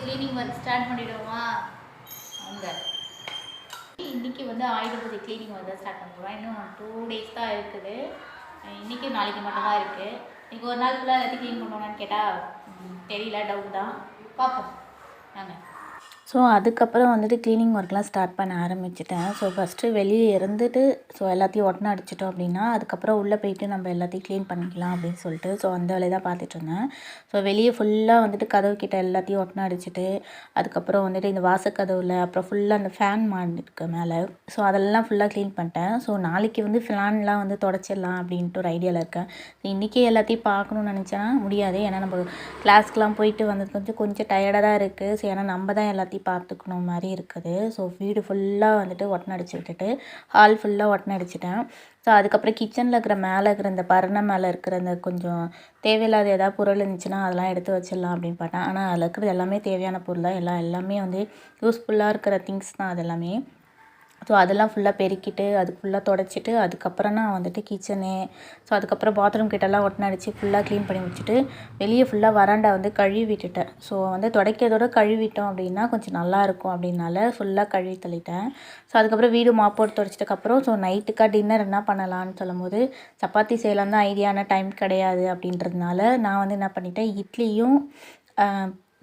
Cleaning work start பண்ணிவிடுவோமா? அங்கே இன்றைக்கி வந்து ஆயுத பூஜை க்ளீனிங் ஒர்க் ஸ்டார்ட் பண்ணுறோம். இன்னும் 2 டேஸ் தான் இருக்குது. இன்றைக்கி நாளைக்கு மட்டும்தான் இருக்குது. இன்றைக்கி ஒரு நாள் ஃபுல்லாக எல்லாத்தையும் க்ளீன் பண்ணுவோன்னு கேட்டால் தெரியல, டவுட் தான். பார்ப்போம் நாங்கள். ஸோ அதுக்கப்புறம் வந்துட்டு க்ளீனிங் ஒர்க்லாம் ஸ்டார்ட் பண்ண ஆரம்பிச்சிட்டேன். ஸோ ஃபஸ்ட்டு வெளியே இருந்துட்டு ஸோ எல்லாத்தையும் ஒட்டனை அடிச்சிட்டோம் அப்படின்னா அதுக்கப்புறம் உள்ளே போயிட்டு நம்ம எல்லாத்தையும் க்ளீன் பண்ணிக்கலாம் அப்படின்னு சொல்லிட்டு ஸோ அந்த வேலையை தான் பார்த்துட்ருந்தேன். ஸோ வெளியே ஃபுல்லாக வந்துட்டு கதவு கிட்ட எல்லாத்தையும் ஒட்டனை அடிச்சுட்டு அதுக்கப்புறம் வந்துட்டு இந்த வாசக்கதவில் அப்புறம் ஃபுல்லாக அந்த ஃபேன் மாட்டிருக்கு மேலே. ஸோ அதெல்லாம் ஃபுல்லாக க்ளீன் பண்ணிட்டேன். ஸோ நாளைக்கு வந்து ஃபேன்லாம் வந்து தொடச்சிடலாம் அப்படின்ட்டு ஒரு ஐடியாவில் இருக்கேன். இன்றைக்கே எல்லாத்தையும் பார்க்கணுன்னு நினச்சேன்னா முடியாது. ஏன்னா நம்ம கிளாஸ்க்கெலாம் போயிட்டு வந்தது கொஞ்சம் டயர்டாக தான் இருக்குது. ஸோ ஏன்னா நம்ம தான் எல்லாத்தையும் பார்த்துக்கணும் மாதிரி இருக்குது. ஸோ வீடு ஃபுல்லாக வந்துட்டு ஒட்டனை அடிச்சு விட்டுட்டு ஹால் ஃபுல்லாக ஒட்டனை அடிச்சிட்டேன். ஸோ அதுக்கப்புறம் கிச்சனில் இருக்கிற மேலே இருக்கிற இந்த பரணை மேலே இருக்கிற இந்த கொஞ்சம் தேவையில்லாத ஏதாவது பொருள் இருந்துச்சுன்னா அதெல்லாம் எடுத்து வச்சிடலாம் அப்படின்னு பார்த்தேன். ஆனால் அதில் இருக்கிறது எல்லாமே தேவையான பொருள் தான். எல்லாமே வந்து யூஸ்ஃபுல்லாக இருக்கிற திங்ஸ் தான் அது எல்லாமே. ஸோ அதெல்லாம் ஃபுல்லாக பெருக்கிட்டு அது ஃபுல்லாக தொடச்சிட்டு அதுக்கப்புறம் நான் வந்துட்டு கிச்சனு ஸோ அதுக்கப்புறம் பாத்ரூம் கிட்டலாம் ஒட்டனை அடித்து ஃபுல்லாக க்ளீன் பண்ணி வச்சுட்டு வெளியே ஃபுல்லாக வராண்டா வந்து கழுவி விட்டுட்டேன். ஸோ வந்து துடைக்கிறதோட கழுவிட்டோம் அப்படின்னா கொஞ்சம் நல்லாயிருக்கும் அப்படின்னால ஃபுல்லாக கழுவி தள்ளிட்டேன். ஸோ அதுக்கப்புறம் வீடு மாப்போட்டு துடைச்சிட்டக்கப்புறம் ஸோ நைட்டுக்காக டின்னர் என்ன பண்ணலான்னு சொல்லும்போது சப்பாத்தி செய்யலாம் தான் ஐடியான டைம் கிடையாது அப்படின்றதுனால நான் வந்து என்ன பண்ணிட்டேன், இட்லியும்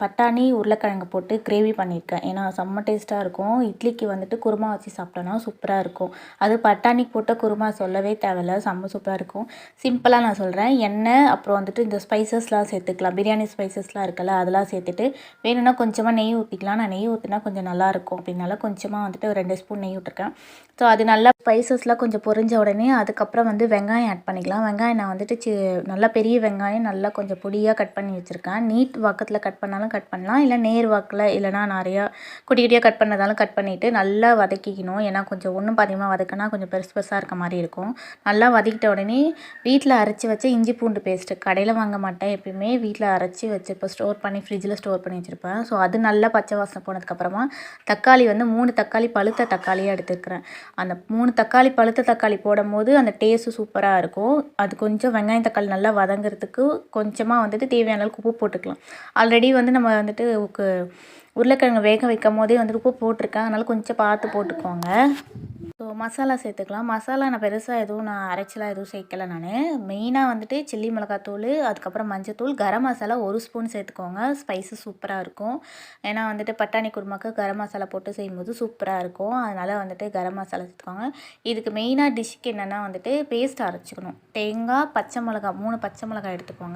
பட்டாணி உருளைக்கிழங்கு போட்டு கிரேவி பண்ணியிருக்கேன். ஏன்னா செம்ம டேஸ்ட்டாக இருக்கும். இட்லிக்கு வந்துட்டு குருமா வச்சு சாப்பிட்டோன்னா சூப்பராக இருக்கும். அது பட்டாணிக்கு போட்ட குருமா சொல்லவே தேவையில்ல, செம்ம சூப்பராக இருக்கும். சிம்பிளாக நான் சொல்கிறேன். எண்ணெய் அப்புறம் வந்துட்டு இந்த ஸ்பைசஸ்லாம் சேர்த்துக்கலாம். பிரியாணி ஸ்பைசஸ்லாம் இருக்குல்ல அதெல்லாம் சேர்த்துட்டு வேணும்னா கொஞ்சமாக நெய் ஊற்றிக்கலாம். நான் நெய் ஊற்றினா கொஞ்சம் நல்லாயிருக்கும் அப்படின்னால கொஞ்சமாக வந்துட்டு ஒரு 2 ஸ்பூன் நெய் விட்டுருக்கேன். ஸோ அது நல்லா ஸ்பைசஸ்லாம் கொஞ்சம் பொரிஞ்ச உடனே அதுக்கப்புறம் வந்து வெங்காயம் ஆட் பண்ணிக்கலாம். வெங்காயம் நான் வந்துட்டு நல்லா பெரிய வெங்காயம் நல்லா கொஞ்சம் பொடியாக கட் பண்ணி வச்சுருக்கேன். நீட் வாக்கத்தில் கட் பண்ணாலும் கட் பண்ணலாம், இல்லை நேர் வாக்கில் இல்லைனா நிறையா குட்டி குட்டியாக கட் பண்ணதாலும் கட் பண்ணிவிட்டு நல்லா வதக்கிக்கணும். ஏன்னா கொஞ்சம் ஒன்றும் பாதியமாக வதக்கினா கொஞ்சம் பெருசு பெருசாக இருக்க மாதிரி இருக்கும். நல்லா வதக்கிட்ட உடனே வீட்டில் அரைச்சி வச்ச இஞ்சி பூண்டு பேஸ்ட்டு கடையில் வாங்க மாட்டேன், எப்பயுமே வீட்டில் அரைச்சி வச்சுருப்பேன். ஸ்டோர் பண்ணி ஃப்ரிட்ஜில் ஸ்டோர் பண்ணி வச்சுருப்பேன். ஸோ அது நல்லா பச்சை வாசனை போனதுக்கப்புறமா தக்காளி வந்து 3 தக்காளி பழுத்த தக்காளியாக எடுத்துருக்கிறேன். அந்த 3 தக்காளி பழுத்த தக்காளி போடும்போது அந்த டேஸ்ட்டு சூப்பராக இருக்கும். அது கொஞ்சம் வெங்காயம் தக்காளி நல்லா வதங்கிறதுக்கு கொஞ்சமாக வந்துட்டு தேவையான அளவுக்கு உப்பு போட்டுக்கலாம். ஆல்ரெடி வந்து நம்ம வந்துட்டு உருளைக்கிழங்கு வேக வைக்கும் போதே வந்துட்டு உப்பு போட்டிருக்கேன், அதனால் கொஞ்சம் பார்த்து போட்டுக்கோங்க. ஸோ மசாலா சேர்த்துக்கலாம். மசாலா நான் பெருசாக எதுவும் அரைச்சலாம் எதுவும் சேர்க்கலை. நான் மெயினாக வந்துட்டு சில்லி மிளகாத்தூள், அதுக்கப்புறம் மஞ்சத்தூள், கரம் மசாலா 1 ஸ்பூன் சேர்த்துக்கோங்க. ஸ்பைஸு சூப்பராக இருக்கும். ஏன்னா வந்துட்டு பட்டாணி குருமாக்கு கரம் மசாலா போட்டு செய்யும்போது சூப்பராக இருக்கும். அதனால் வந்துட்டு கரம் மசாலா சேர்த்துக்கோங்க. இதுக்கு மெயினாக டிஷ்ஷுக்கு என்னென்னா வந்துட்டு பேஸ்ட் அரைச்சிக்கணும். தேங்காய், பச்சை மிளகா 3 பச்சை மிளகாய் எடுத்துக்கோங்க.